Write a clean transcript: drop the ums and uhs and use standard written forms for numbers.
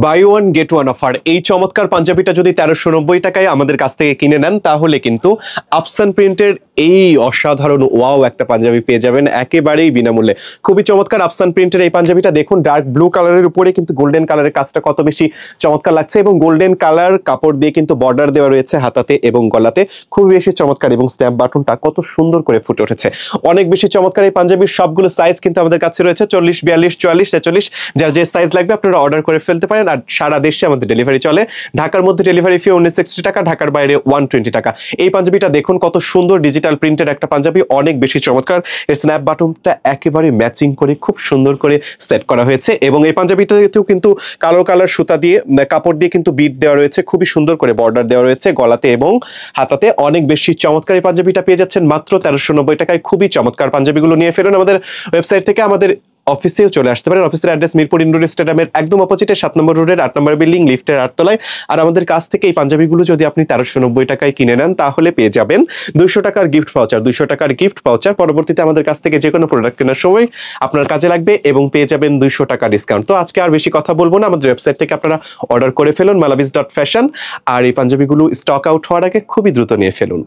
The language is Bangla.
By one get one offer. এই চমৎকার পাঞ্জাবিটা যদি 1390 টাকায় আমাদের কাছ থেকে কিনে নেন তাহলে কিন্তু আফসান প্রিন্টের এই অসাধারণ ওয়াও একটা পাঞ্জাবি পেয়ে যাবেন একেবারেই বিনামূল্যে। খুবই চমৎকার আফসান প্রিন্টের এই পাঞ্জাবিটা দেখুন, ডার্ক ব্লু কালারের উপরে কিন্তু গোল্ডেন কালারের কাজটা কত বেশি চমৎকার লাগছে এবং গোল্ডেন কালার কাপড় দিয়ে কিন্তু বর্ডার দেওয়া রয়েছে হাতাতে এবং গলাতে, খুবই বেশি চমৎকার এবং স্ট্যাম্প বাটনটা কত সুন্দর করে ফুটে উঠেছে। অনেক বেশি চমৎকার এই পাঞ্জাবির সবগুলো সাইজ কিন্তু আমাদের কাছে রয়েছে 40, 42, 44, 46, যার যে সাইজ লাগবে আপনারা অর্ডার করে ফেলতে পারেন। আর সারা দেশে আমাদের ডেলিভারি চলে। ঢাকার মধ্যে ডেলিভারি ফি 1960 টাকা, ঢাকার বাইরে 120 টাকা। এই পাঞ্জাবিটা দেখুন কত সুন্দর ডিজিটাল প্রিন্টের একটা পাঞ্জাবি, অনেক বেশি চমৎকার। এর স্ন্যাপ বাটনটা একেবারে ম্যাচিং করে খুব সুন্দর করে সেট করা হয়েছে এবং এই পাঞ্জাবিটাতেও কিন্তু কালো কালার সুতা দিয়ে কাপড় দিয়ে কিন্তু বিট দেওয়া রয়েছে, খুবই সুন্দর করে বর্ডার দেওয়া রয়েছে গলাতে এবং হাতাতে। অনেক বেশি চমৎকার এই পাঞ্জাবিটা পেয়ে যাচ্ছেন মাত্র 1390 টাকায়। খুবই চমৎকার পাঞ্জাবিগুলো নিয়ে ফেলুন আমাদের ওয়েবসাইট থেকে। আমাদের অফিসেও চলে আসতে পারেন। অফিসের অ্যাড্রেস মিরপুর ইন্ডোর স্টেডিয়ামের একদম অপোজিটে 7 নম্বর রোডের 8 নম্বর বিল্ডিং, লিফটের 8 তলায়। আর আমাদের কাছ থেকে এই পাঞ্জাবিগুলো যদি আপনি 1390 টাকায় কিনে নেন তাহলে পেয়ে যাবেন 200 টাকার গিফট ভাউচার। 200 টাকার গিফট ভাউচার পরবর্তীতে আমাদের কাছ থেকে যে কোনো প্রোডাক্ট কেনার সময় আপনার কাজে লাগবে এবং পেয়ে যাবেন 200 টাকা ডিসকাউন্ট। তো আজকে আর বেশি কথা বলবো না, আমাদের ওয়েবসাইট থেকে আপনারা অর্ডার করে ফেলুন malabis.fashion। আর এই পাঞ্জাবিগুলো স্টক আউট হওয়ার আগে খুবই দ্রুত নিয়ে ফেলুন।